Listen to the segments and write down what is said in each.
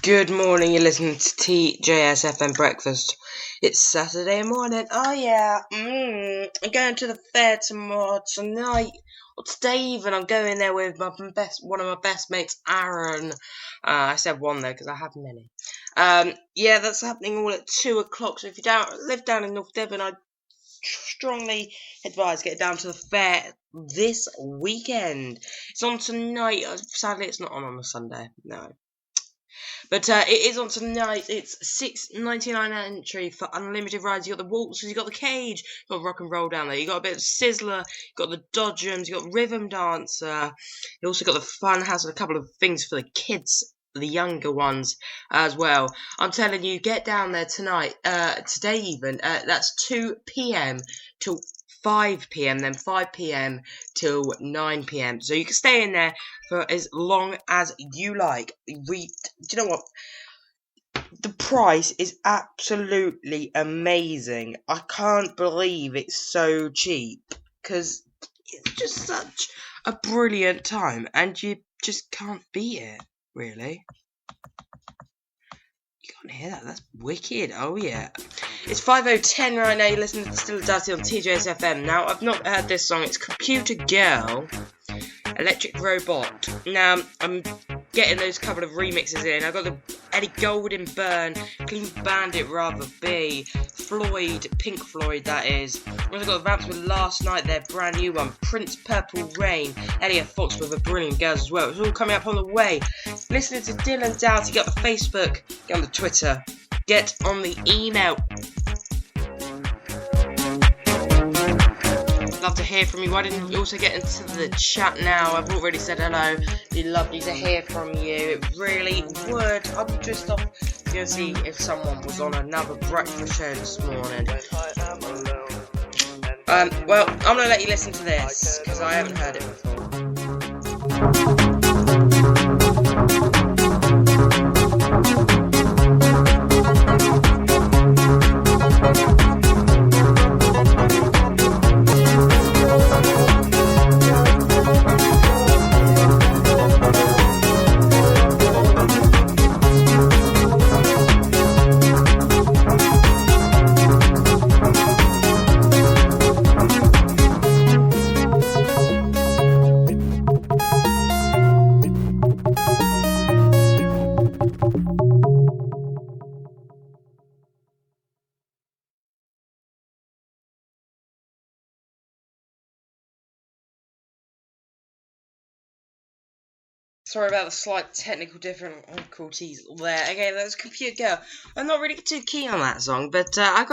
Good morning, you're listening to TJSFM Breakfast. It's Saturday morning. Oh yeah, I'm going to the fair tonight, or today even. I'm going there with one of my best mates, Aaron. I said one there because I have many. Yeah, that's happening all at 2 o'clock, so if you live down in North Devon, I'd strongly advise get down to the fair this weekend. It's on tonight. Sadly, it's not on a Sunday, no. But it is on tonight. It's $6.99 entry for unlimited rides. You got the waltzes, you got the cage, you got rock and roll down there. You got a bit of Sizzler, you got the Dodgems, you got Rhythm Dancer. You also got the Fun House and a couple of things for the kids, the younger ones as well. I'm telling you, get down there tonight, today even. That's 2 p.m. till 5 p.m. then 5 p.m. till 9 p.m. So you can stay in there for as long as you like. Do you know what? The price is absolutely amazing. I can't believe it's so cheap because it's just such a brilliant time and you just can't beat it, really. You can't hear that, that's wicked. Oh yeah. It's 5:10 right now, you're listening to Still Doughty on TJSFM. Now, I've not heard this song, it's Computer Girl, Electric Robot. Now, I'm getting those couple of remixes in. I've got the Eddie Golden Burn, Clean Bandit Rather Be, Floyd, Pink Floyd that is. I've also got the Vamps with Last Night, their brand new one, Prince Purple Rain, Elliot Fox with the Brilliant Girls as well. It's all coming up on the way. Listening to Dylan Doughty, get on the Facebook, get on the Twitter, get on the email. Love to hear from you. Why didn't you also get into the chat now? I've already said hello. It'd be lovely to hear from you. It really would. I'm just off to go see if someone was on another breakfast show this morning. Well, I'm going to let you listen to this because I haven't heard it before. Sorry about the slight technical difficulties there. Okay, that was Computer Girl. I'm not really too keen on that song, but I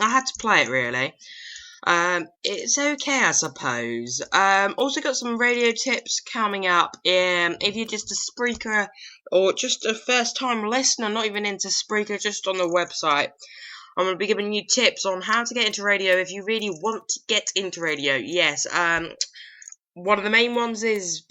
had to play it really. It's okay, I suppose. Also got some radio tips coming up. If you're just a Spreaker or just a first-time listener, not even into Spreaker, just on the website, I'm going to be giving you tips on how to get into radio if you really want to get into radio. Yes, one of the main ones is,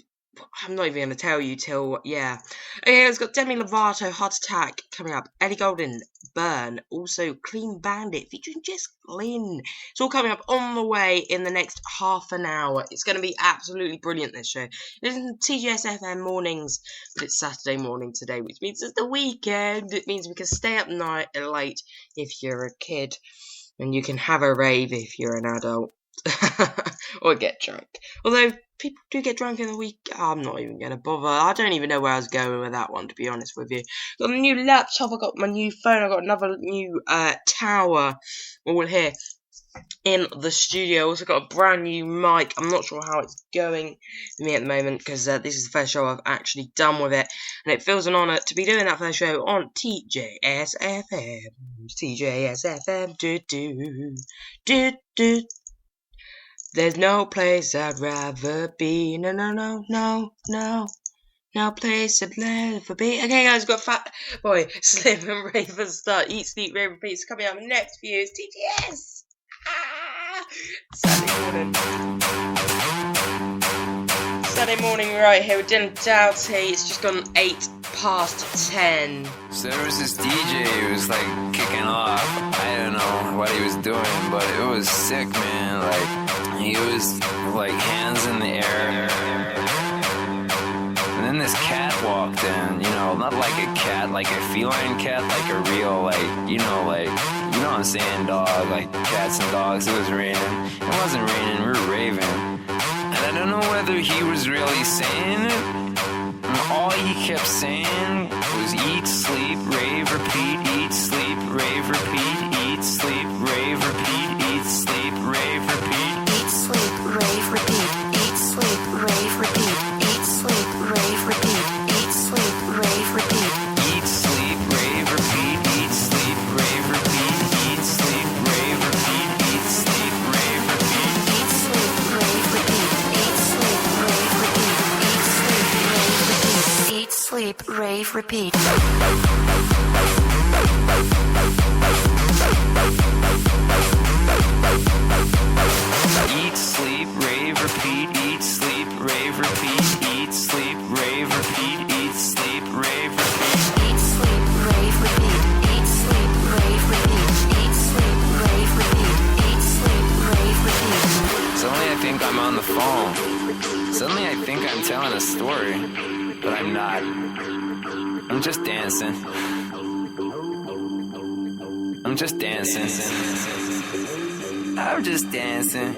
I'm not even going to tell you till, yeah. Okay, it's got Demi Lovato, Heart Attack coming up. Ellie Golden, Burn. Also, Clean Bandit featuring Jess Glynn. It's all coming up on the way in the next half an hour. It's going to be absolutely brilliant, this show. Listen to TGSFM mornings, but it's Saturday morning today, which means it's the weekend. It means we can stay up late if you're a kid, and you can have a rave if you're an adult. Or get drunk. Although people do get drunk in the week. I'm not even going to bother. I don't even know where I was going with that one, to be honest with you. Got a new laptop, I got my new phone, I got another new tower all here in the studio. Also got a brand new mic. I'm not sure how it's going for me at the moment because this is the first show I've actually done with it, and it feels an honour to be doing that first show on TJSFM. TJSFM. Do. There's no place I'd rather be. No place I'd rather be. Okay, guys, got Fat Boy, Slim and Raven Start. Eat, Sleep, Rave, Repeat. It's coming up next for you. It's TTS. Saturday morning, right here with Dylan Doughty. It's just gone 10:08. So there was this DJ who was like kicking off. I don't know what he was doing, but it was sick, man. Like, he was like hands in the air. And then this cat walked in, you know, not like a cat, like a feline cat, like a real, like, you know what I'm saying, dog, like cats and dogs. It was raining. It wasn't raining, we were raving. And I don't know whether he was really saying it. And all he kept saying was eat, sleep, rave, repeat, eat, sleep, rave, repeat, eat, sleep, rave, repeat, eat, sleep, rave, repeat. Eat, sleep, rave, repeat. Eat, sleep, rave, repeat. Eat, sleep, rave, repeat. Eat, sleep, rave, repeat. Eat, sleep, rave, repeat, eat, sleep, rave, repeat, eat, sleep, rave, repeat, eat, sleep, rave, repeat. Eat, sleep, rave, repeat. Eat, sleep, rave, repeat. Eat, sleep, rave, repeat. Eat, sleep, rave, repeat, eat, sleep, rave, repeat, eat, sleep, rave, repeat, eat, sleep, rave, repeat. Eat, sleep, rave, repeat. Eat, sleep, rave, repeat. Eat, sleep, rave, repeat. Eat, sleep, rave, repeat. Suddenly I think I'm on the phone. Suddenly I think I'm telling a story, but I'm not. I'm just dancing. I'm just dancing. I'm just dancing.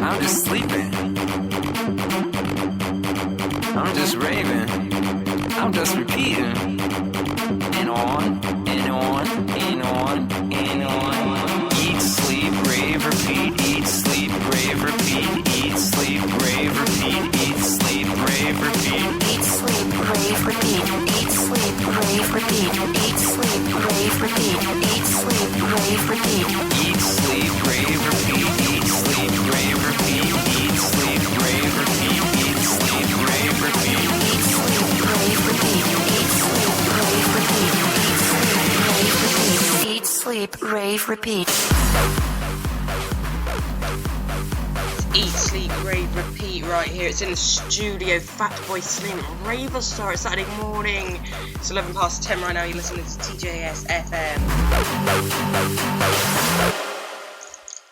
I'm just sleeping. I'm just raving. I'm just repeating. And on, and on, and on, and on. Eat, sleep, rave, repeat. Eat, sleep, rave, repeat. Eat, sleep, rave, repeat. Eat, sleep, rave, repeat. Eat, sleep, rave, repeat. Eat, sleep, rave, repeat. Eat, sleep, rave, repeat. Eat, sleep, rave, repeat. Eat, sleep, rave, repeat. Eat, sleep, rave, repeat. Eat, sleep, rave, repeat. Eat, sleep, rave, repeat. Eat, sleep, rave, repeat. Eat, sleep, rave, repeat. Eat, sleep, rave, repeat. Eat, sleep, rave, repeat right here. It's in the studio. Fatboy Slim, Raver Star. It's Saturday morning. It's 11 past 10 right now. You're listening to TJS FM.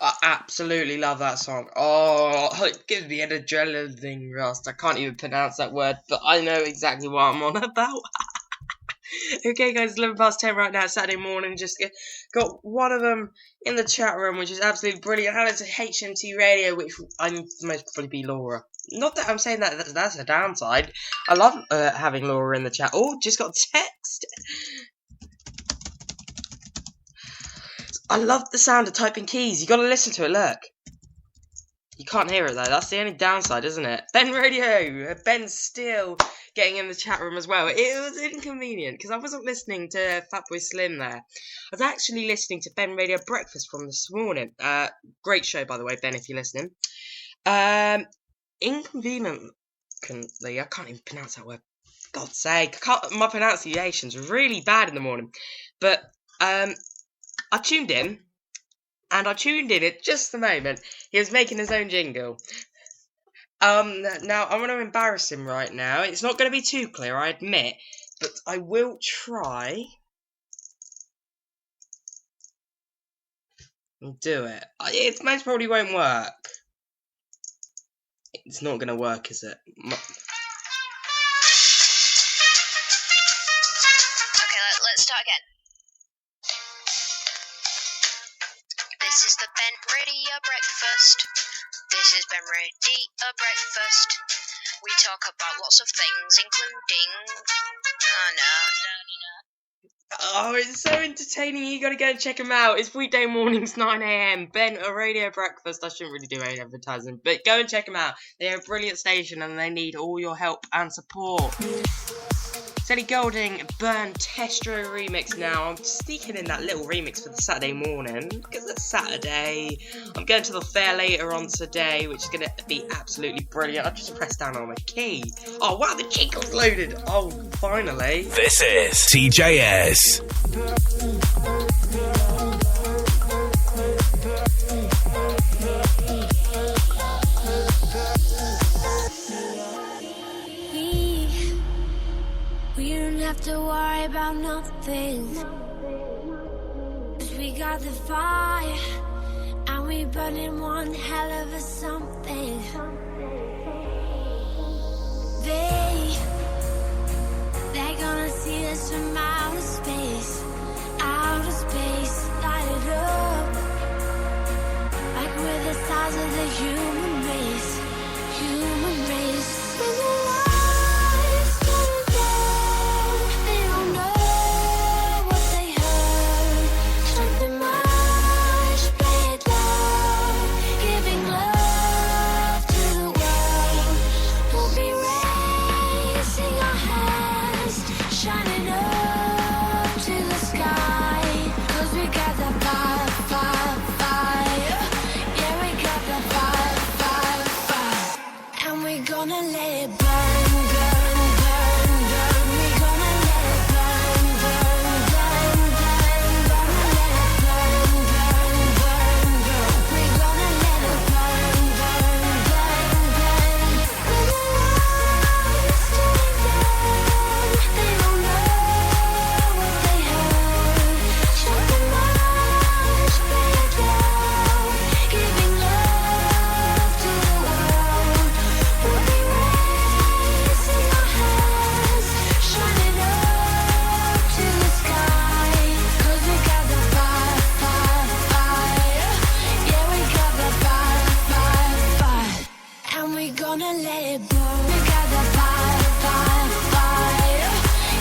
I absolutely love that song. Oh, it gives me an adrenaline rush. I can't even pronounce that word, but I know exactly what I'm on about. Okay, guys, 11 past 10 right now, Saturday morning. Just got one of them in the chat room, which is absolutely brilliant. Hello to HMT Radio, which I most probably be Laura. Not that I'm saying that's a downside. I love having Laura in the chat. Oh, just got a text. I love the sound of typing keys. You got to listen to it. Look. You can't hear it though. That's the only downside, isn't it? Ben Radio. Ben's still getting in the chat room as well. It was inconvenient because I wasn't listening to Fatboy Slim there. I was actually listening to Ben Radio Breakfast from this morning. Great show, by the way, Ben, if you're listening. Inconveniently, I can't even pronounce that word. God's sake, my pronunciation's really bad in the morning. But I tuned in. And I tuned in at just the moment he was making his own jingle. Now, I want to embarrass him right now. It's not going to be too clear, I admit. But I will try and do it. It most probably won't work. It's not going to work, is it? Okay, let's start again. This is the Ben Radio Breakfast. This is Ben Radio Breakfast. We talk about lots of things, including... Oh, it's so entertaining. You got to go and check him out. It's weekday mornings, 9 a.m. Ben, a Radio Breakfast. I shouldn't really do any advertising, but go and check them out. They're a brilliant station and they need all your help and support. Ellie Goulding, Burn Testro remix now. I'm sneaking in that little remix for the Saturday morning because it's Saturday. I'm going to the fair later on today, which is going to be absolutely brilliant. I just pressed down on the key. Oh, wow, the jingle's loaded. Oh, finally. This is TJS. We don't have to worry about nothing, 'cause we got the fire, and we burning one hell of a something. gonna let it burn, burn, burn, burn. We gonna let it burn, burn, burn, burn. Gonna let it burn, burn, burn, burn. We gonna let it burn, burn, burn, burn. When the lights turn down, they don't know what they heard. Shut the marsh back down, giving love to the world. We'll be raising our hands, shining up to the sky. 'Cause we got the fire, fire, fire. Yeah, we got the fire, fire, fire. And we gonna let it burn. We got the fire, fire, fire.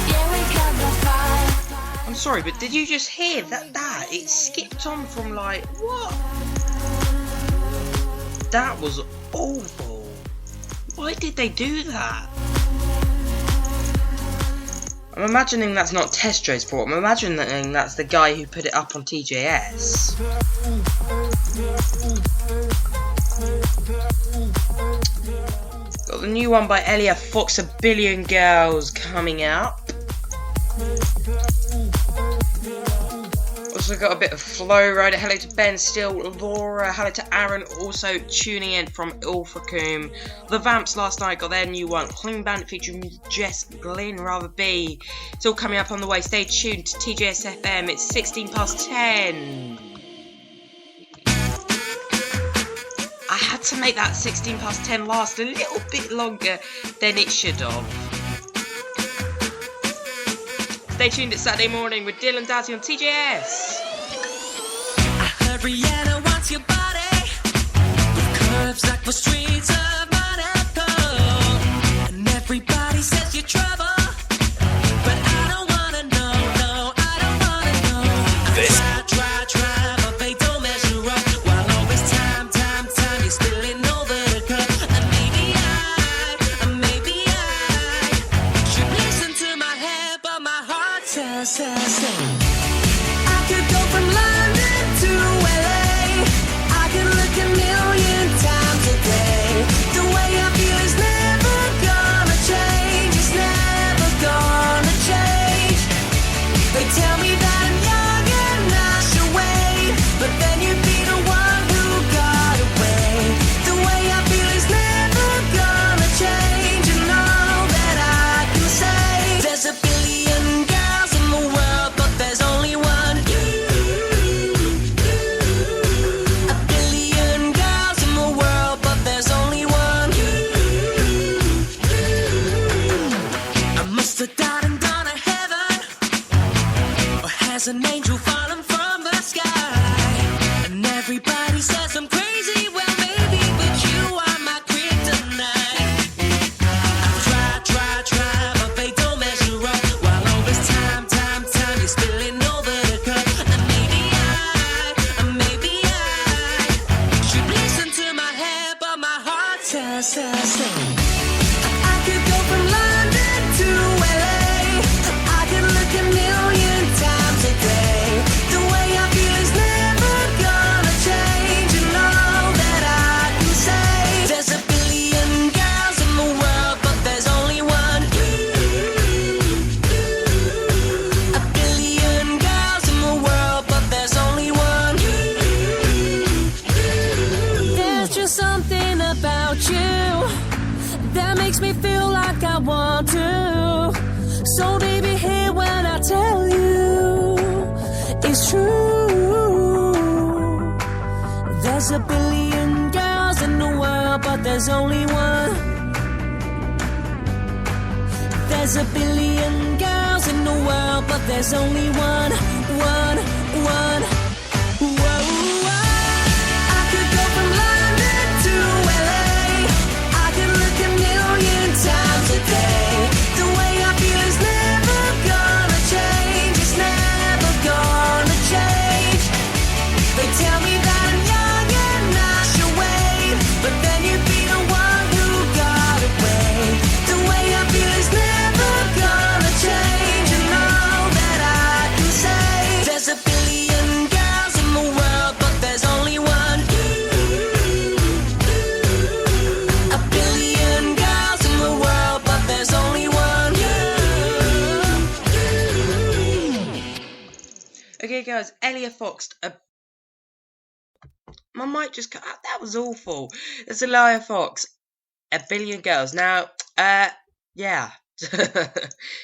Yeah, we got the fire, fire. I'm sorry, but did you just hear that? It skipped on from like, what? That was awful. Why did they do that? I'm imagining that's not Testro's fault. I'm imagining that's the guy who put it up on TJS. Got the new one by Elia Fox, A Billion Girls, coming out. Also got a bit of Flow Rider. Hello to Ben Still, Laura. Hello to Aaron, also tuning in from Ilfracombe. The Vamps last night got their new one, Clean Bandit featuring Jess Glynn, Rather Be. It's all coming up on the way. Stay tuned to TJS FM. It's 10:16. I had to make that 10:16 last a little bit longer than it should have. Stay tuned at Saturday Morning with Dylan Doughty on TJS. Rihanna wants your body with curves like the streets of Monaco, and everybody says you're trouble, but I don't wanna know, no, I don't wanna know. I try, but they don't measure up. While always time, you're spilling over the cup. And maybe I should listen to my head, but my heart says I could go from London to LA. I can look a million times a day. The way I feel is never gonna change. It's never gonna change. They tell me that I'm young and I should wait, but then you'd be the one who got away. The way I feel is never gonna change, and all that I can say, there's a billion girls in the world, but there's only one. A billion girls in the world, but there's only one. I must have died and gone to heaven, or has an angel fallen from the sky? And everybody says I'm crazy, well maybe, but you are my kryptonite. I try, but they don't measure up. While always time, you're spilling over the cup. And maybe I should listen to my head, but my heart says I could go from London to LA. I could look a million times a day. The way I feel is never gonna change, and all that I can say, there's a billion girls in the world, but there's only one. A billion girls in the world, but there's only one. There's just something about you that makes me feel like I want to. So baby, hear when I tell you it's true. There's a billion girls in the world, but there's only one. There's a billion girls in the world, but there's only one. Whoa. I could go from London to LA. I could look a million times a day. The way I feel is never gonna change. It's never gonna change. They tell me that I'm young and I should wait, but then you'd be the one who got away. The way I feel is never gonna change, and all that I can say, there's a billion Billion Girls, Elia Fox. My mic just cut out. That was awful. It's Elia Fox, A Billion Girls. Now, yeah.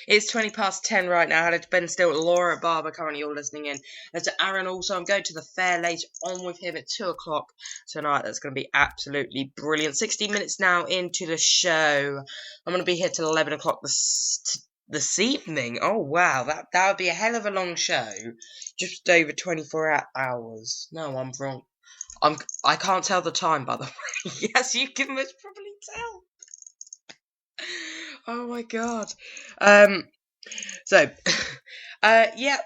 It's 10:20 right now. Hello to Ben Still, Laura Barber, currently all listening in. And to Aaron also. I'm going to the fair later on with him at 2 o'clock tonight. That's going to be absolutely brilliant. 16 minutes now into the show. I'm going to be here till 11 o'clock this evening. Oh wow, that would be a hell of a long show. Just over 24 hours. No, I'm wrong. I can't tell the time, by the way. Yes, you can most probably tell. Oh my god. Yeah,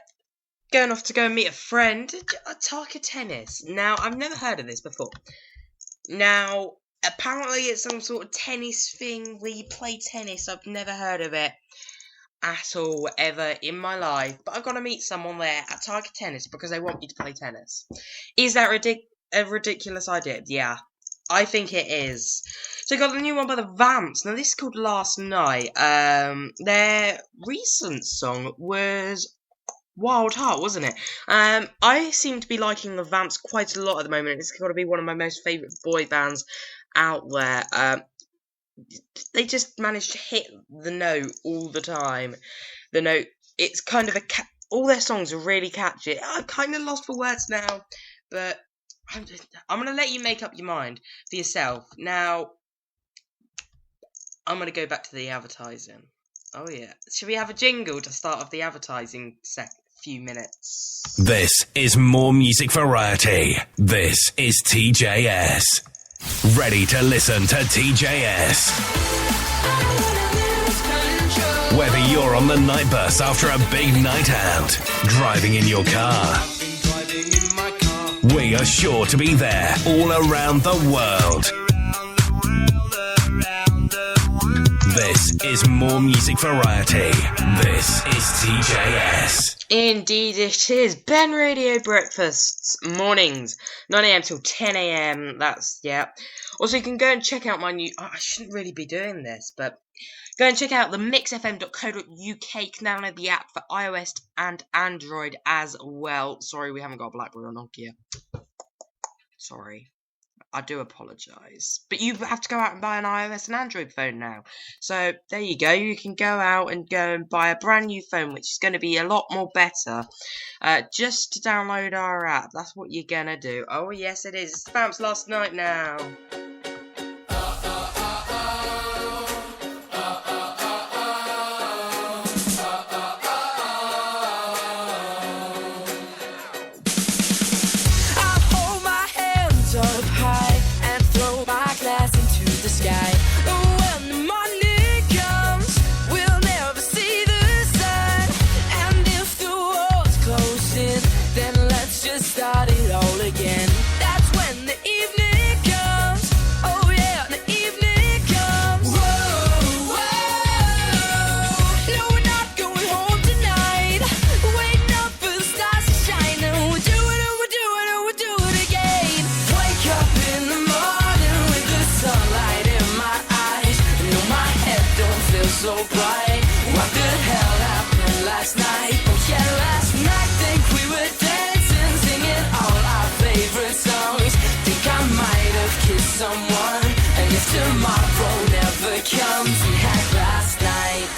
going off to go and meet a friend. Tarka Tennis. Now, I've never heard of this before. Now, apparently it's some sort of tennis thing where you play tennis. I've never heard of it at all, ever in my life. But I've got to meet someone there at Tarka Tennis because they want me to play tennis. Is that a ridiculous idea? Yeah. I think it is. So I got a new one by the Vamps. Now this is called Last Night. Their recent song was Wild Heart, wasn't it? I seem to be liking the Vamps quite a lot at the moment. It's got to be one of my most favourite boy bands out there. They just manage to hit the note all the time. The note, it's kind of all their songs are really catchy. I'm kind of lost for words now, but I'm going to let you make up your mind for yourself. Now, I'm going to go back to the advertising. Oh, yeah. Should we have a jingle to start off the advertising few minutes? This is more music variety. This is TJS. Ready to listen to TJS. Whether you're on the night bus after a big night out, driving in your car, we are sure to be there all around the world. This is more music variety. This is TJS. Indeed it is. Ben Radio Breakfasts, mornings, 9am till 10am. That's, yeah. Also, you can go and check out my new... I shouldn't really be doing this, but... Go and check out the mixfm.co.uk. You can download the app for iOS and Android as well. Sorry, we haven't got a BlackBerry or Nokia. Sorry. I do apologise. But you have to go out and buy an iOS and Android phone now. So, there you go. You can go out and go and buy a brand new phone, which is going to be a lot more better. Just to download our app. That's what you're going to do. Oh, yes, it is. It's Vamps Last Night now. So bright, what the hell happened last night? Oh yeah, last night, think we were dancing, singing all our favorite songs. Think I might have kissed someone, and if tomorrow never comes, we had last night.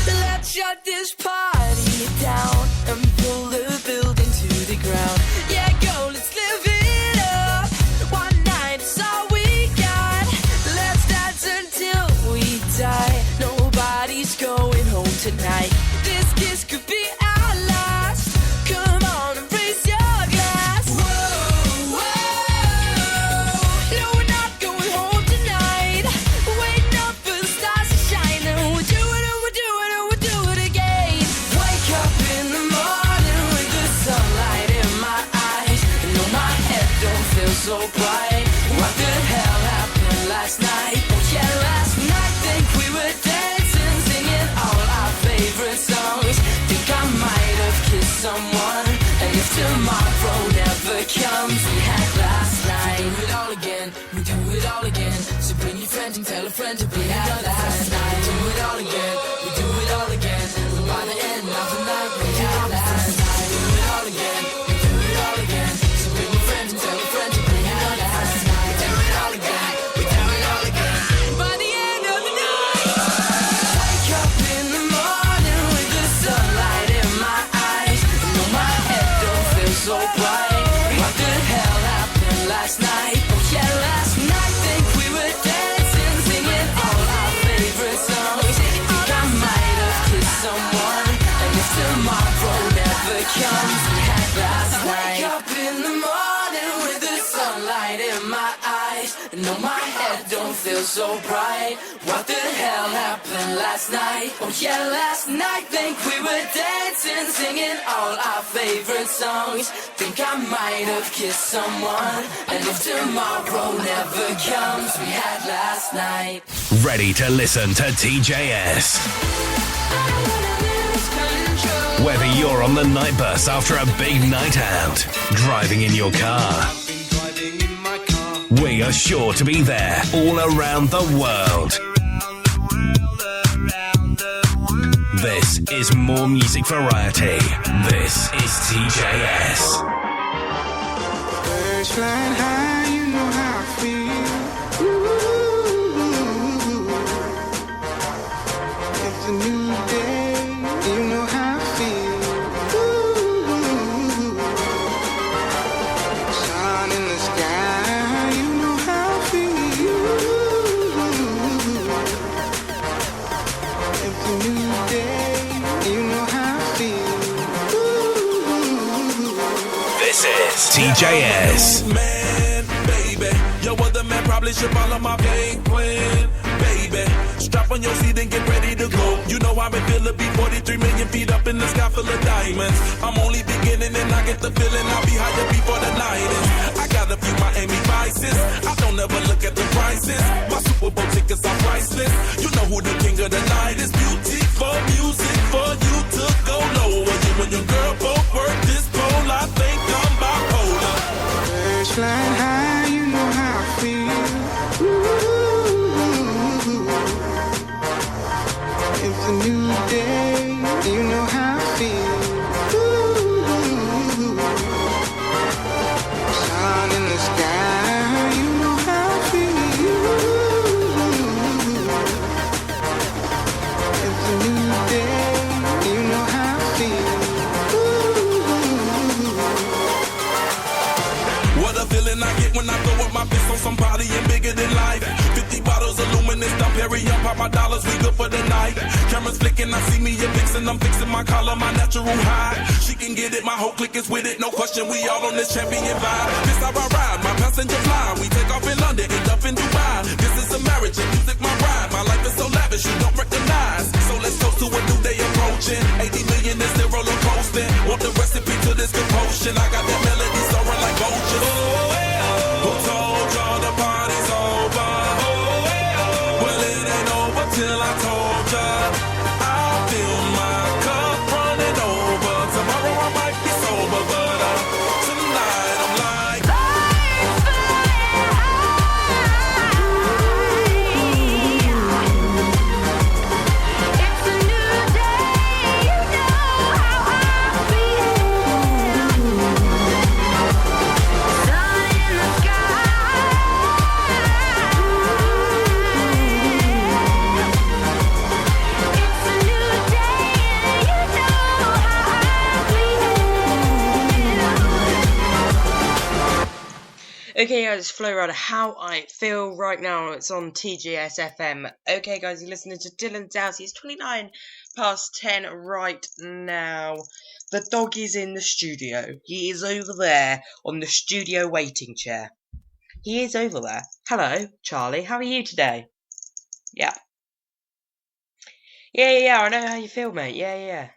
Let's shut this party down and pull the building to the ground. Yeah, go, let's live it up. One night is all we got. Let's dance until we die. Nobody's going home tonight. This kiss could be our last. Come on and raise your glass. Whoa, whoa. No, we're not going home tonight. Waiting up for the stars to shine. And we'll do it and we'll do it and we'll do it again. Wake up in the morning with the sunlight in my eyes. And no, my head don't feel so bright. What the hell happened last night? Oh yeah, last night, think we were dancing, singing all our favorite songs. Think I might have kissed someone, and if tomorrow never comes, we had last night. We do it all again, we do it all again. So bring your friends and tell a friend to bring out last night. We do it all again, we do it all again. By the end of the night, we had last night. head don't feel so bright. What the hell happened last night? Oh yeah, last night think we were dancing, singing all our favorite songs. Think I might have kissed someone, and if tomorrow never comes, we had last night. Ready to listen to TJS. Whether you're on the night bus after a big night out, driving in your car, we are sure to be there all around the world. This is more music variety. This is TJS. Birds flying high, you know how I feel. Ooh, it's a new day, you know how I feel. Ooh, sun in the sky, you know how I feel. It's a new day, you know how I feel. This is TJS. Man, baby, your other man probably should follow my game plan, baby. Strap on your seat and get ready to go. You know I've been feeling be 43 million feet up in the sky full of diamonds. I'm only beginning and I get the feeling I'll be higher before the night is. I got a few Miami Vices. I don't ever look at the prices. My Super Bowl tickets are priceless. You know who the king of the night is. Beautiful music for you to go lower. You and your girl both work this pole. I think I'm bipolar. Birds flying high, you know how I feel. Ooh, it's a new day, you know how I feel. Ooh, sun in the sky, you know how I feel. It's a new day, you know how I feel. What a feeling I get when I throw up my fist on somebody and bigger than life. 50 bottles of luminous, dump Perrier, pop my dollars, we good for the night. Cameras flicking, I see me a vixen, I'm fixing my collar, my natural high. She can get it, my whole clique is with it, no question, we all on this champion vibe. This how I ride, my passenger fly. We take off in London, end up in Dubai. This is a marriage, and music my ride. My life is so lavish, you don't recognize. So let's toast to a new day approaching. 80 million is the roller coasting. Want the recipe to this commotion? I got that melody soaring like vultures. Who told y'all the party's over? Well, it ain't over till I told ya. I'll fill my cup running over. Tomorrow I might be sober, but tonight I'm like. It's a new day, you know how I feel. Sun in the sky. It's a new day, you know how I feel. Okay guys, it's Flo Rider, how I feel right now. It's on TGS FM. Okay guys, you're listening to Dylan Doughty. It's 29 past 10 right now. The dog is in the studio. He is over there on the studio waiting chair. He is over there. Hello, Charlie. How are you today? Yeah. Yeah, I know how you feel, mate. Yeah.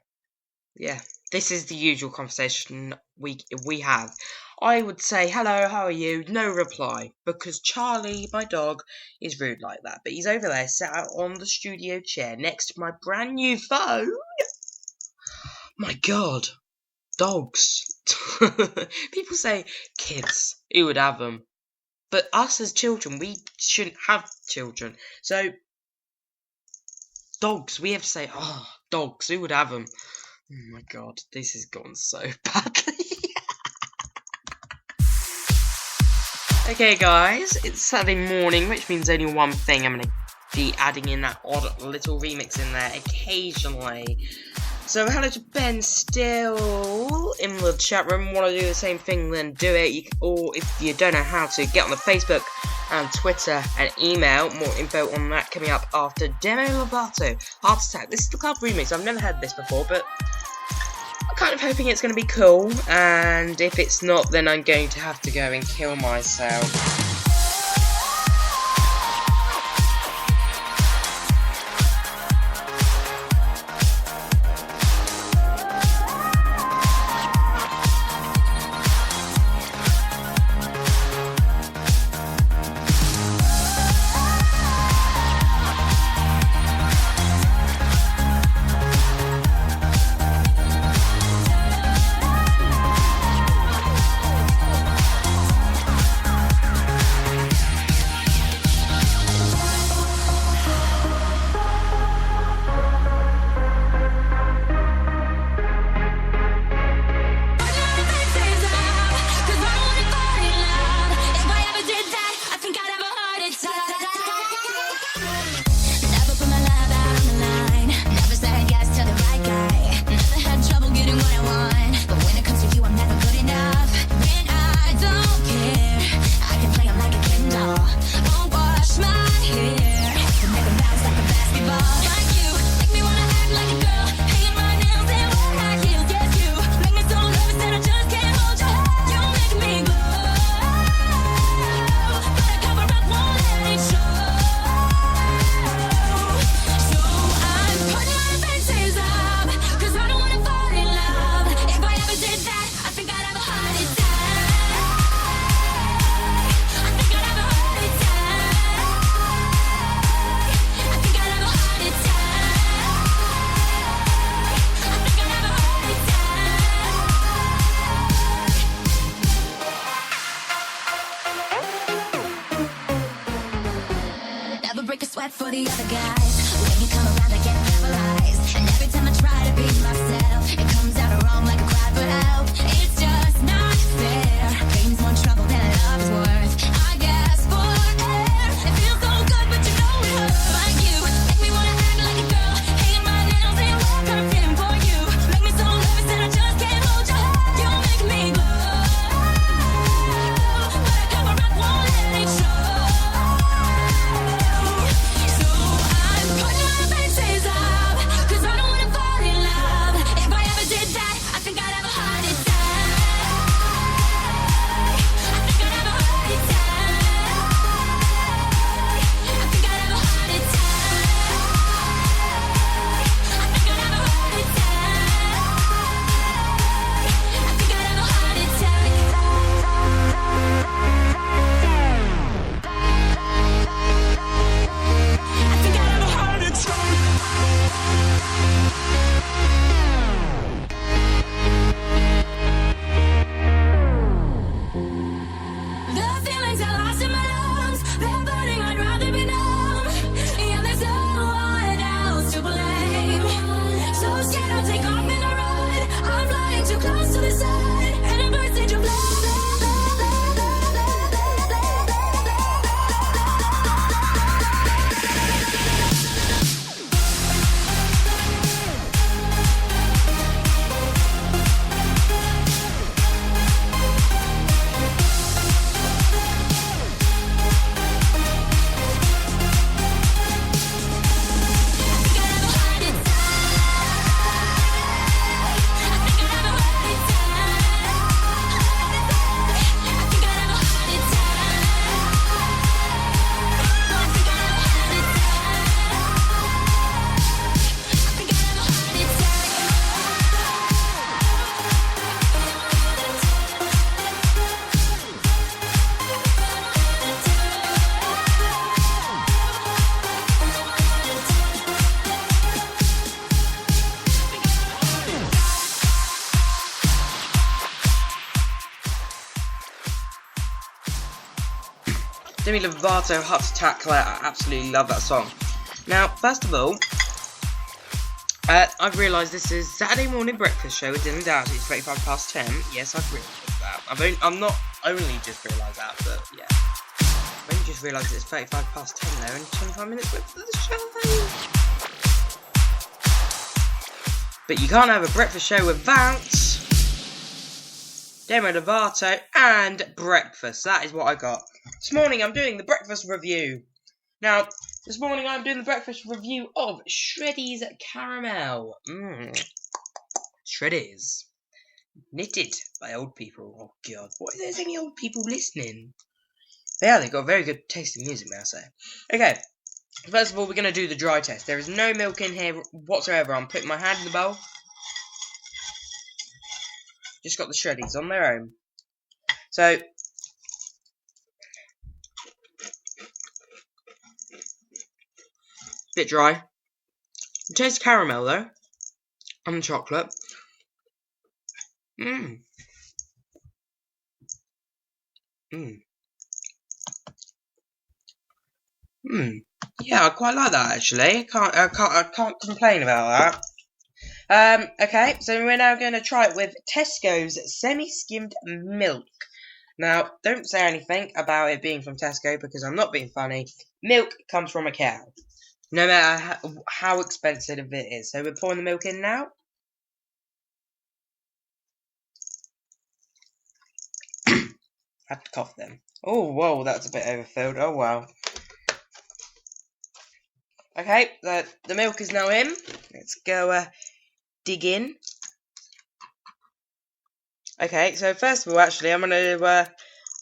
This is the usual conversation we have. I would say, hello, how are you? No reply, because Charlie, my dog, is rude like that. But he's over there, sat out on the studio chair next to my brand new phone. My God, dogs. People say kids, who would have them? But us as children, we shouldn't have children. So, dogs, we have to say, oh, dogs, who would have them? Oh my God, this has gone so badly. Okay guys, it's Saturday morning, which means only one thing. I'm going to be adding in that odd little remix in there occasionally. So hello to Ben still in the chat room. Want to do the same thing, then do it. Or if you don't know how to, get on the Facebook and Twitter and email. More info on that coming up after Demi Lovato, Heart Attack. This is the club remix. I've never heard this before, but I'm kind of hoping it's going to be cool. And if it's not, then I'm going to have to go and kill myself. break a sweat for the other guys. When you come around, I get paralyzed. And every time I try to be myself, it comes out wrong like a cry for help. It's just not fair. Pain's more trouble than love is worth. I guess for air. It feels so good, but you know it hurts. Like you, make me wanna act like a girl. Hate my nails and wear perfume for you. Make me so nervous that I just can't hold your hand. You make me glow, but I cover up, won't let it show. So I'm putting my fences up, 'cause I don't wanna fall in love. If I ever did that, I think I'd have a heart attack. I think I'd have a heart attack. I think I'd have a heart attack. I think I'd have a heart attack. I think I'd have a heart attack. I think I'd have a heart attack. The feelings are lost in my lungs. They're burning, I'd rather be numb. Yeah, there's no one else to blame. So scared I'll take off in a run. I'm flying too close to the sun, and it burns into Demi Lovato, Heart Attack. I absolutely love that song. Now, first of all, I've realised this is Saturday morning breakfast show with Dylan Doughty. It's 35 past 10. Yes, I've realised that. I'm not only just realised that, but yeah. I've only just realised it's 35 past 10 though, and 25 minutes left for the show. But you can't have a breakfast show without Demi Lovato and breakfast. That is what I got. This morning I'm doing the breakfast review. Now, this morning I'm doing the breakfast review of Shreddies Caramel. Shreddies. Knitted by old people. Oh god, what if there's any old people listening? Yeah, they've got very good tasting music, may I say. Okay, first of all we're going to do the dry test. There is no milk in here whatsoever. I'm putting my hand in the bowl. Just got the Shreddies on their own. So, bit dry. It tastes caramel though, and chocolate. Yeah, I quite like that actually. I can't complain about that. Okay, so we're now going to try it with Tesco's semi-skimmed milk. Now, don't say anything about it being from Tesco because I'm not being funny. Milk comes from a cow, no matter how expensive it is. So we're pouring the milk in now. I had to cough then. Oh, whoa, that's a bit overfilled. Oh, wow. Okay, the milk is now in. Let's go dig in. Okay, so first of all, actually, I'm going to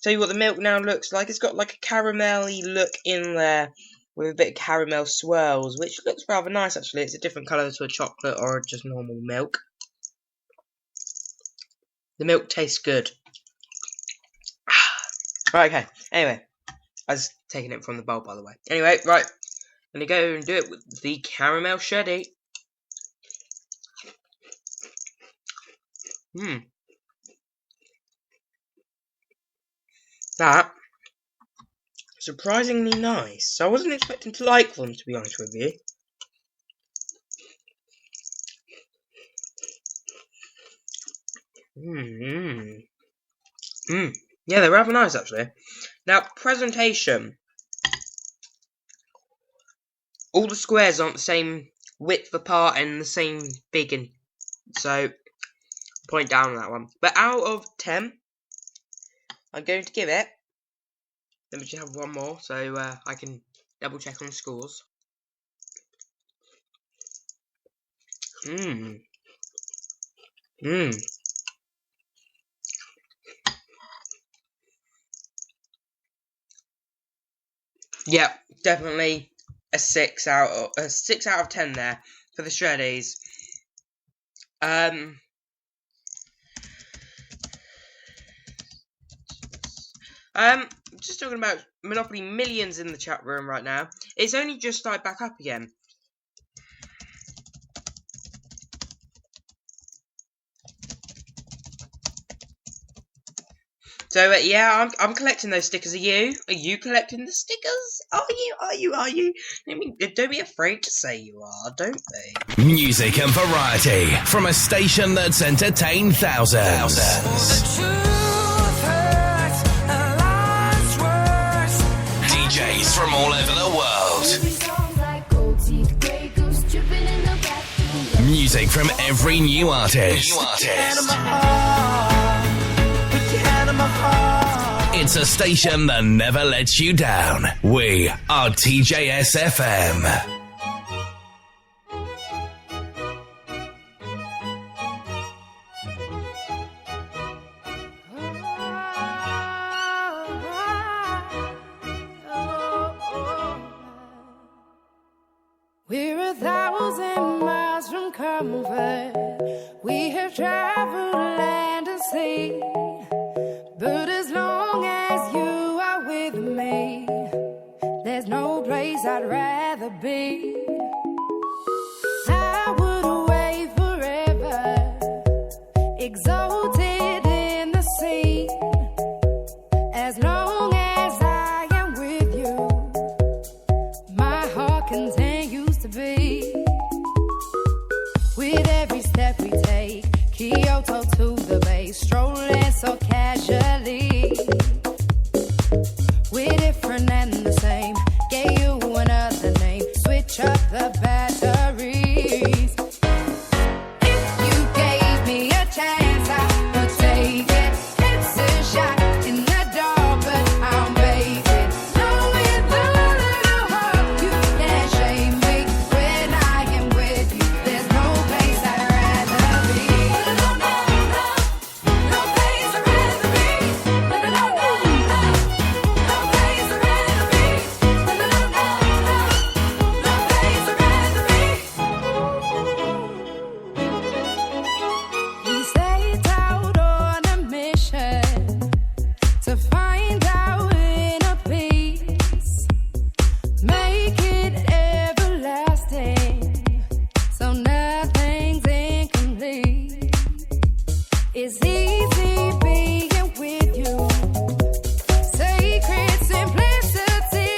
tell you what the milk now looks like. It's got like a caramelly look in there with a bit of caramel swirls, which looks rather nice, actually. It's a different colour to a chocolate or just normal milk. The milk tastes good. Right, okay. Anyway, I was taking it from the bowl, by the way. Anyway, right. I'm going to go and do it with the caramel shreddy. That surprisingly nice. I wasn't expecting to like them, to be honest with you. Yeah, they're rather nice actually. Now, presentation. All the squares aren't the same width apart and the same big, and so point down on that one. But out of 10, I'm going to give it. Let me just have one more so I can double check on the scores. Yeah, definitely a 6 out of 10 there for the shreddies. Just talking about Monopoly Millions in the chat room right now. It's only just started back up again. So yeah, I'm collecting those stickers. Are you collecting the stickers? Are you? I mean, don't be afraid to say you are, don't they? Music and variety from a station that's entertained thousands. DJs from all over the world. Music from every new artist. It's a station that never lets you down. We are TJS FM. We're 1,000 miles from comfort. We have traveled land and sea. But as long as you are with me, there's no place I'd rather be. I would away forever, exalted in the sea. As long as I am with you, my heart continues to beat. With every step we take, Kyoto to the bay, strolling so casually. We're different and the same. Gave you another name. Switch up the batteries. If you gave me a chance, I would take it. It's a shot in the dark, but I'll make it. Knowing the little hope you can't shame me. When I am with you, there's no place I'd rather be. No place I'd rather be. No place I'd rather be. No place I'd rather be. We set out on a mission to find our inner peace, make it everlasting, so nothing's incomplete. It's easy being with you, sacred simplicity.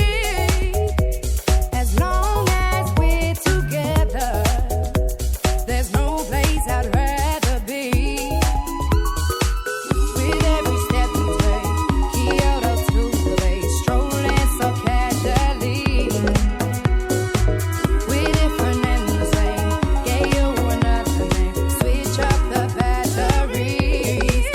As long as we're together, there's no place I'd rather be. With every step we take, Kyoto to the bay, strolling so casually. We're different and the same. Gave you another name. Switch up the batteries.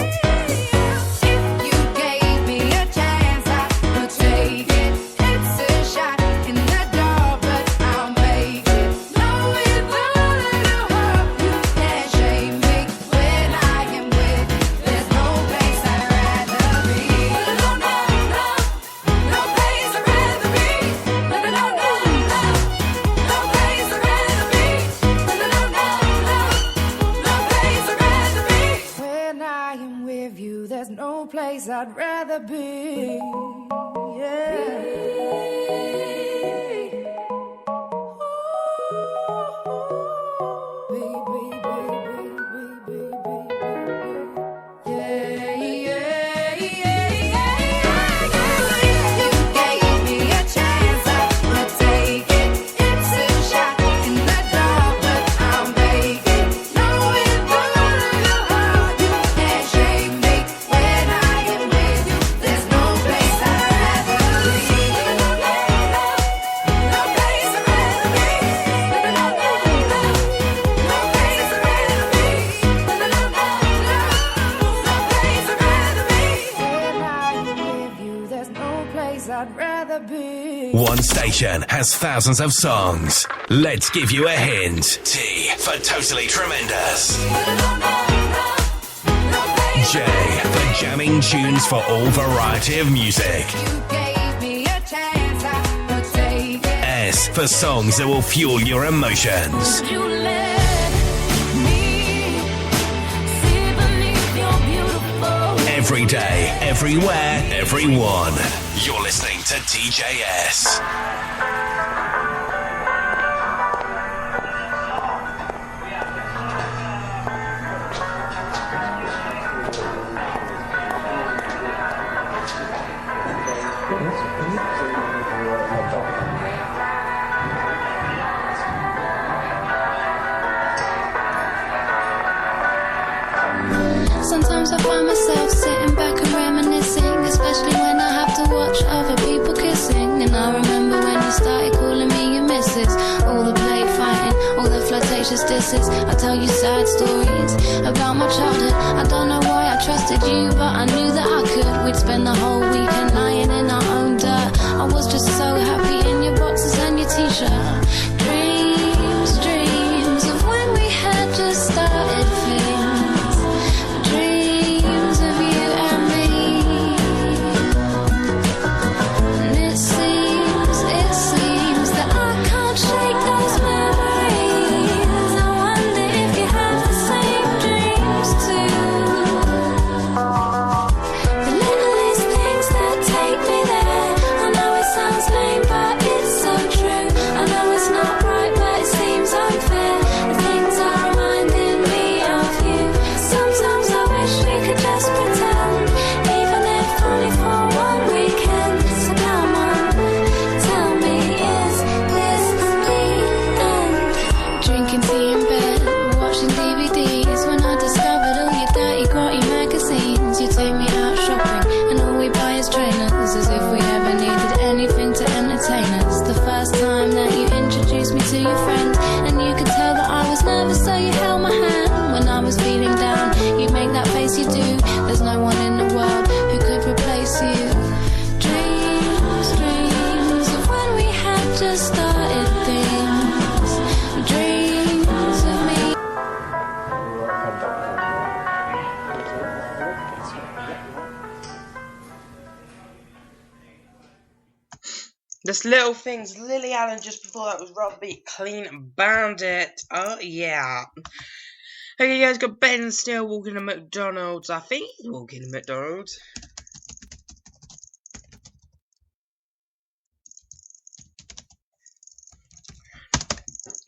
If you gave me a chance, I would take it. It's a shot in the dark, but I'll make it. Knowing the little hope you can't shame me. When I am with you, there's no place I'd rather be. No place I'd rather be. No place I'd rather be. No place I'd rather be. When I am with you, there's no place I'd rather be. You gave me one station has thousands of songs. Let's give you a hint. T for Totally Tremendous. J for jamming tunes for all variety of music. S for songs that will fuel your emotions. Every day, everywhere, everyone. You're listening to TJS. Sometimes I find myself sitting back and reminiscing, especially when I have to watch other people kissing. And I remember when you started calling me your missus. All the play fighting, all the flirtatious disses. I tell you sad stories about my childhood. I don't know why I trusted you, but I knew that I could. We'd spend the whole weekend lying in our own dirt. I was just so happy in your boxes and your t-shirt. Dreams, dreams of when we had just started things. Dreams of you and me. And it seems that I can't shake those memories. I wonder if you have the same dreams too. The littlest things that take me there. I know it sounds lame, but it's so true. I know it's not right, but it seems unfair. The things are reminding me of you. Sometimes I wish we could just pretend, even if only for one weekend. So come on, tell me, is this the end? Drinking tea in bed, watching DVDs. When I discovered all your dirty, grotty magazines, you take me out shopping, and all we buy is trainers, as if we ever needed anything to entertain us. The first time that you introduced me to your friend, and you could tell that I was nervous, so you held my hand. When I was feeling down, you make that face you do. There's no one in the world who could replace you. Dreams, dreams of when we had just started things. Dreams of me. This Little Things, Lily Allen, just before that was Rob Beat, Clean Bandit. Oh, yeah. Okay, guys, got Ben still walking to McDonald's. I think he's walking to McDonald's.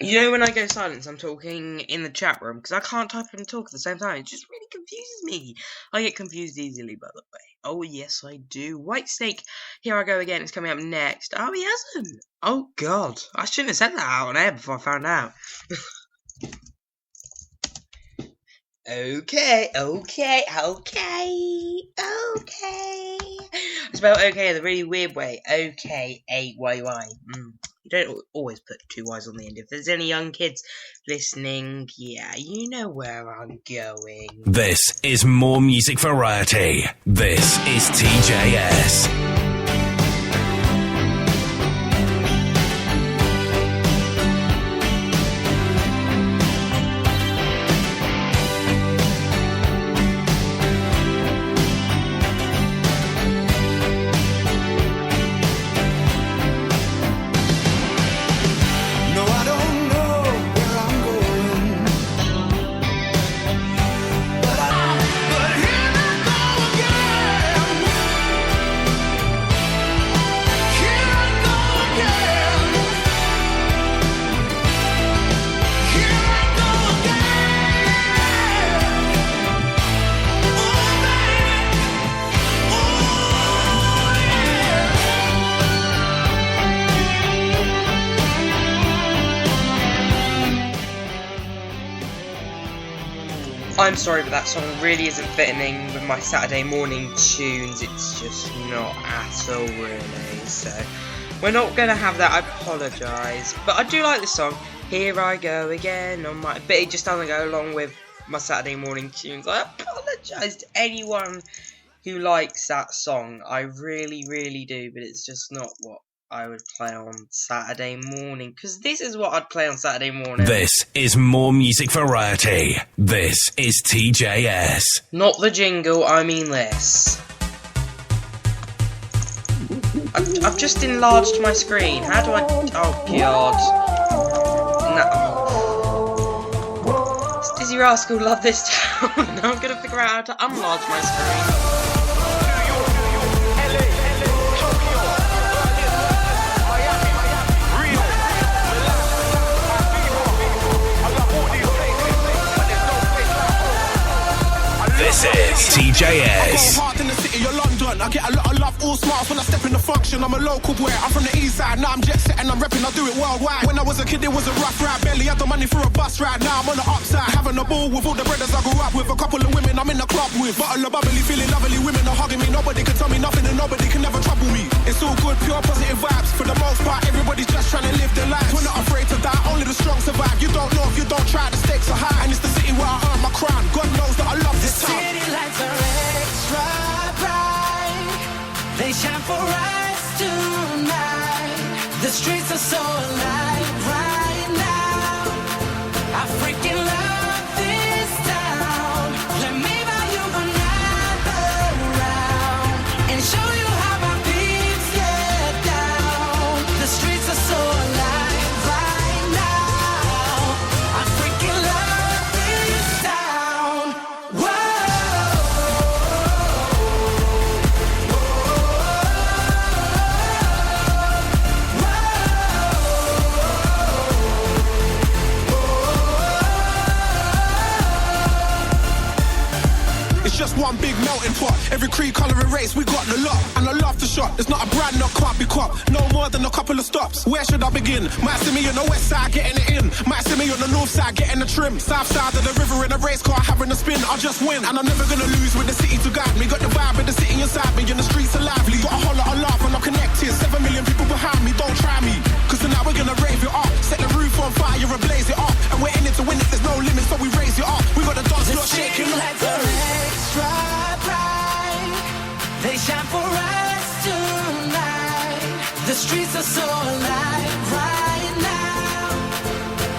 You know, when I go silent, I'm talking in the chat room because I can't type and talk at the same time. It just really confuses me. I get confused easily, by the way. Oh, yes, I do. White Snake, Here I Go Again, is coming up next. Oh, he hasn't. Oh, God. I shouldn't have said that out on air before I found out. Okay. I spelled okay in a really weird way. O-K-A-Y-Y. You don't always put two Y's on the end. If there's any young kids listening, yeah, you know where I'm going. This is more music variety. This is TJS. No, I don't know where I'm going, but here I go again. Here I go again. Here I go again. Oh, baby. Oh, I'm sorry, but that song really isn't fitting with my Saturday morning tunes. It's just not at all, really. So, we're not going to have that. I apologise. But I do like this song. Here I Go Again. But it just doesn't go along with my Saturday morning tunes. I apologise to anyone who likes that song. I really, really do. But it's just not what I would play on Saturday morning, because this is what I'd play on Saturday morning. This is more music variety. This is TJS. Not the jingle, I mean this. I've just enlarged my screen. How do I... Oh, God. No. This Dizzy Rascal love this town. Now I'm going to figure out how to enlarge my screen. This is TJS. Hard in the city of London. I get a lot of love, all smiles when I step in the function. I'm a local boy, I'm from the east side. Now I'm jet set and I'm repping, I do it worldwide. When I was a kid, it was a rough ride. Barely had the money for a bus ride. Now I'm on the upside, having a ball with all the brothers I grew up with. A couple of women I'm in the club with. Bottle of bubbly, feeling lovely. Women are hugging me. Nobody can tell me nothing and nobody can never trouble me. It's all good, pure positive vibes. For the most part, everybody's just trying to live their lives. We're not afraid to die, only the strong survive. You don't know if you don't try, the stakes are high. And it's the city where I earn my crown. God knows that I love this town. City lights are extra bright. They shine for us tonight. The streets are so alive right now. I freaking love this town. Let me buy you another round and show you how my beats get down. The streets are so alive right now. I freaking love this town. Whoa. It's just one big melting pot. Every creed, colour and race, we got the lot. And I love the shot. There's not a brand that can't be caught. No more than a couple of stops. Where should I begin? Might see me on the west side getting it in. Might see me on the north side getting the trim. South side of the river in a race car having a spin. I'll just win. And I'm never gonna lose with the city to guide me. Got the vibe of the city inside me. And the streets are lively. Got a whole lot of laugh and I'm connected. 7 million people behind me. Don't try me. Cause tonight we're gonna rave it up. Set the roof on fire and blaze it up. And we're in it to win it. There's no limit, so we raise it up. We got the dance floor shaking. Lights are extra bright. They shine for us tonight. The streets are so alive right now.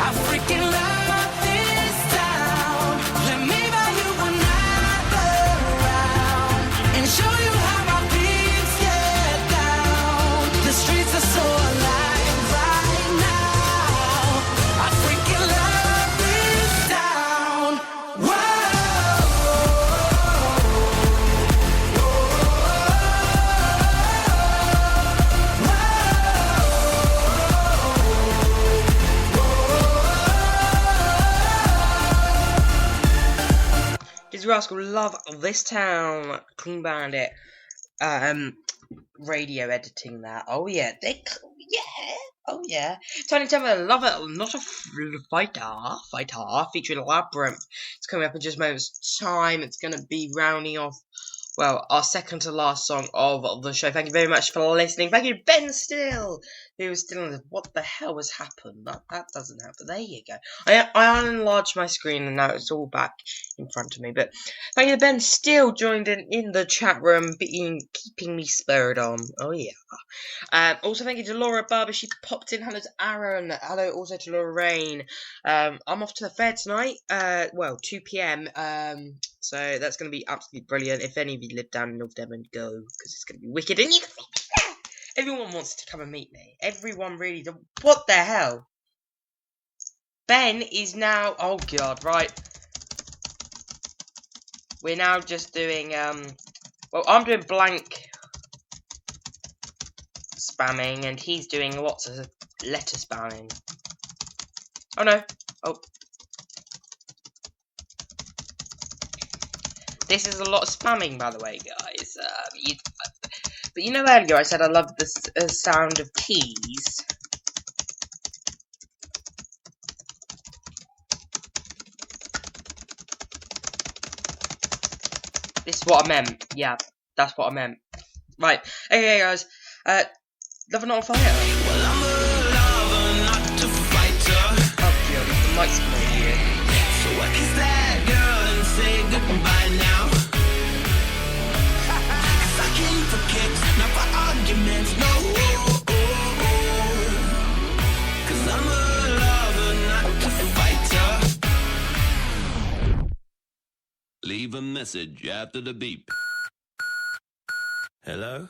I freaking love this town. Let me buy you another round and show you how my beats get down. The streets are so alive right now. I freaking love this town. Whoa. Dizzy Rascal love this town. Clean Bandit. Radio editing that. Oh yeah, oh yeah. Tony Temple, love it. Not a fighter, featuring Labyrinth. It's coming up in just moments time. It's gonna be rounding off, well, our second to last song of the show. Thank you very much for listening. Thank you, Ben Still, who was still in the, what the hell has happened? That doesn't happen. There you go. I enlarged my screen and now it's all back in front of me. But thank you to Ben Still, joined in the chat room, keeping me spurred on. Oh yeah. Also thank you to Laura Barber. She popped in. Hello to Aaron. Hello also to Lorraine. I'm off to the fair tonight. 2 p.m. So that's going to be absolutely brilliant. If any of you live down in North Devon, go, because it's going to be wicked. And you can meet me there. Everyone wants to come and meet me. Everyone really does. What the hell? Ben is now... Oh, God, right. We're now just doing... Well, I'm doing blank spamming, and he's doing lots of letter spamming. Oh, no. Oh. This is a lot of spamming, by the way, guys. But you know earlier I said I love the sound of keys. This is what I meant. Yeah, that's what I meant. Right. Okay, guys. Lover Not on Fire. Well, I'm a lover, not a fighter. Oh, God, the mic's playing here. So I kiss that girl and say goodbye now. 'Cause I came for kicks, not for arguments, no. Leave a message after the beep. Hello?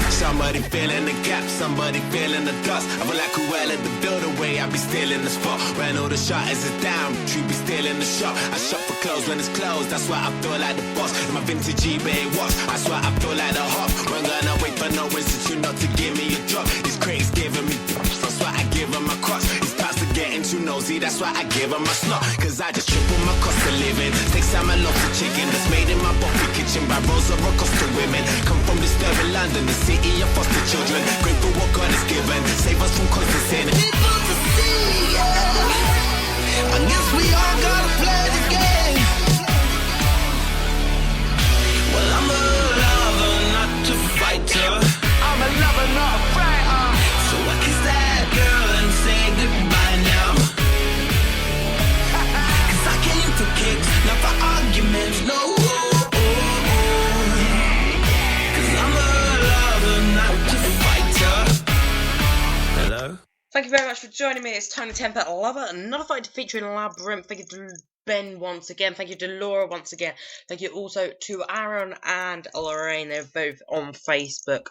Somebody filling the gap, somebody filling the dust. I feel like Cruella the build away, I be stealing the spot. Ran all the shot as it's down, tree be stealing the shot. I shop for clothes when it's closed, that's why I feel like the boss. In my vintage eBay watch, I swear I feel like the hop. When gonna wait for no institute not to give me a drop. These crates giving me props, that's why I give them my cross. These past are getting too nosy, that's why I give them my snot. Cause I just triple my cost of living. Steak salmon, lobster, chicken, that's made in my Buffy kitchen by Rosa Rocosta women. Come from disturbing London, the city of foster children. Grateful what God has given, save us from constant sin. People to see, yeah. I guess we all gotta play the game. Well, I'm a lover, not a fighter. I'm a lover, not a fighter. So I kiss that girl and say goodbye now. Cause I came for kicks, not for arguments, no. Cause I'm a lover, not a fighter. Hello? Thank you very much for joining me. It's Tiny Temper Lover, another fight featuring Labyrinth. Thank you to Ben once again. Thank you to Laura once again. Thank you also to Aaron and Lorraine. They're both on Facebook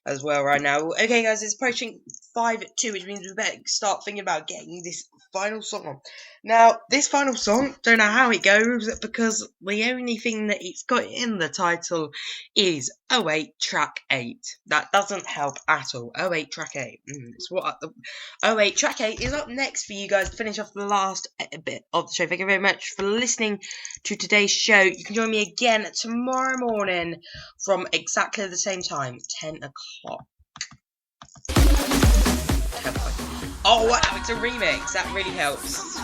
as well right now. Okay, guys, it's approaching 5:02, which means we better start thinking about getting this final song on. Now, this final song, don't know how it goes because the only thing that it's got in the title is 08 Track 8. That doesn't help at all. 08 Track 8. It's what 08 Track 8 is up next for you guys to finish off the last bit of the show. Thank you very much for listening to today's show. You can join me again tomorrow morning from exactly the same time, 10 o'clock. Oh wow, it's a remix. That really helps.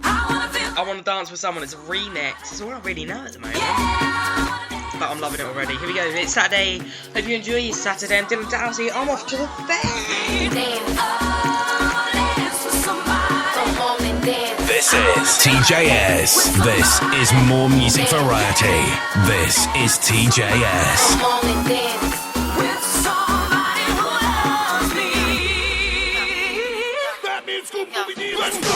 I want to dance with someone. It's a remix. It's all I really know at the moment. But I'm loving it already. Here we go. It's Saturday. Hope you enjoy your Saturday. I'm Dylan Doughty. I'm off to the fair. This is TJS. This is more music variety. This is TJS. Let's go now. Let's go.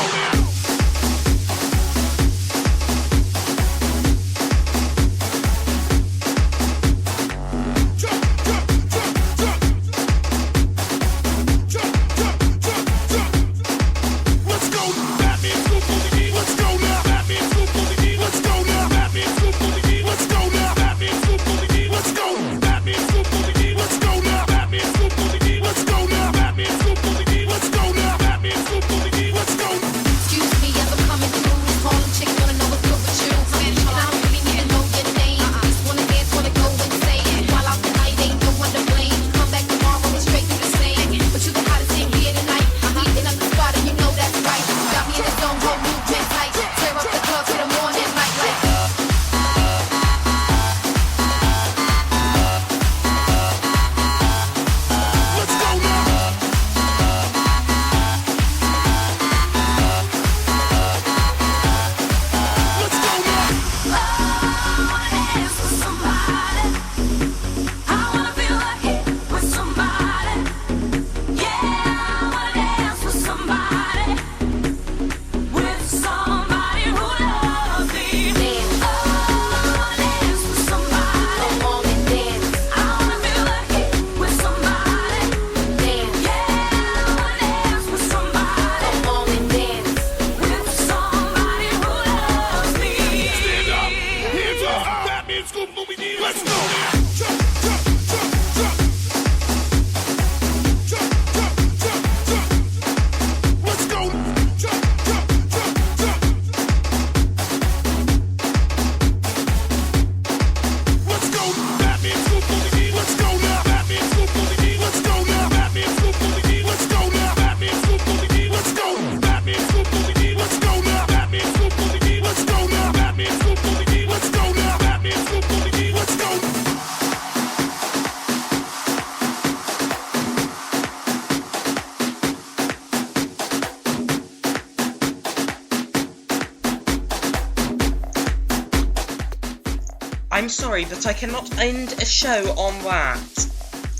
I'm sorry, but I cannot end a show on that.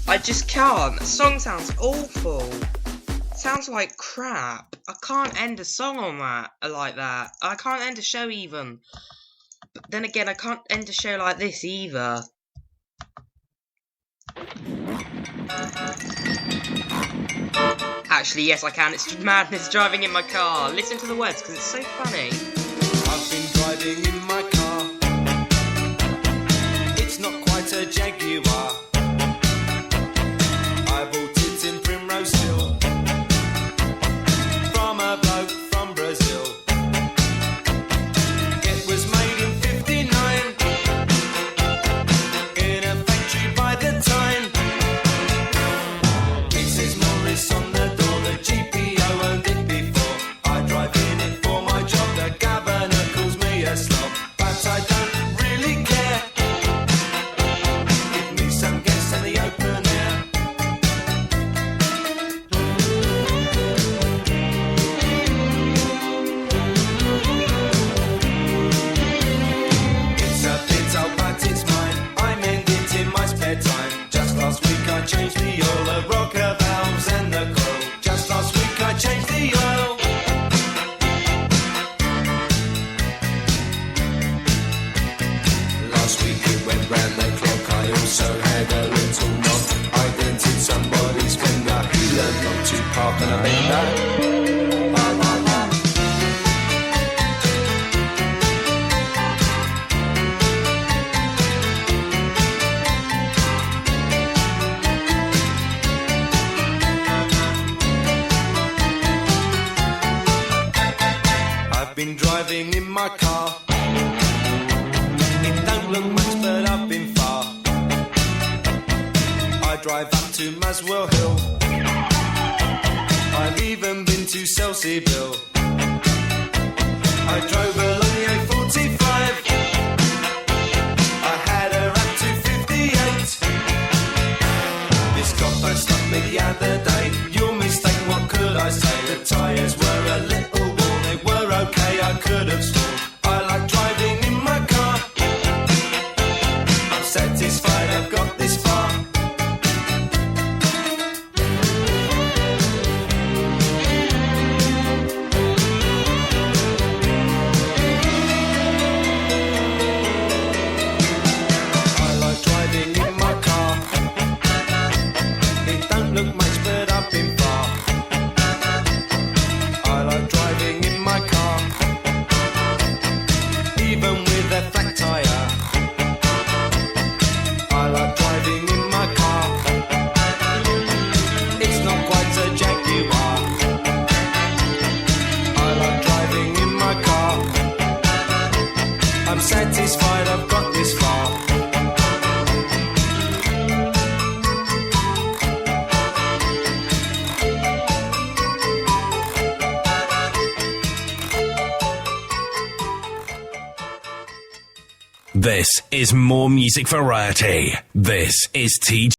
I just can't. The song sounds awful. Sounds like crap. I can't end a song on that like that. I can't end a show even. But then again, I can't end a show like this either. Actually, yes, I can. It's madness driving in my car. Listen to the words because it's so funny. I've been driving in my car. It's not quite a Jaguar. I bought it in Primrose Hill from a bloke from Brazil. It was made in '59 in a factory by the Tyne. It says Morris on the door, the GPO owned it before. I drive in it for my job, the governor calls me a slob, but I don't really care. Give me some gas in the open air. It's a bit old, but it's mine. I mend it in my spare time. Just last week I changed the oil, the rocker valves and the coil. Just last week I changed the oil. Last week it went round the clock. I also had a little knock. I dented somebody's fender. He learned not to park on a bender. La, la, la. I've been driving in my car. It don't look much, but I've been far. I drive up to Muswell Hill. I've even been to Selseyville. I drove along the A45. I had her up to 58. This copper stopped me the other day. Your mistake, what could I say? The tyres were a little worn, they were okay, I could have sworn. I like driving in my car. I'm satisfied I've got this far. I like driving in my car. It don't look much, but I've been far. I like driving in my car, even with a flat tire. I like driving in my car. It's not quite a Jaguar. I like driving in my car. I'm satisfied I've got this far. This is more music variety. This is TJ.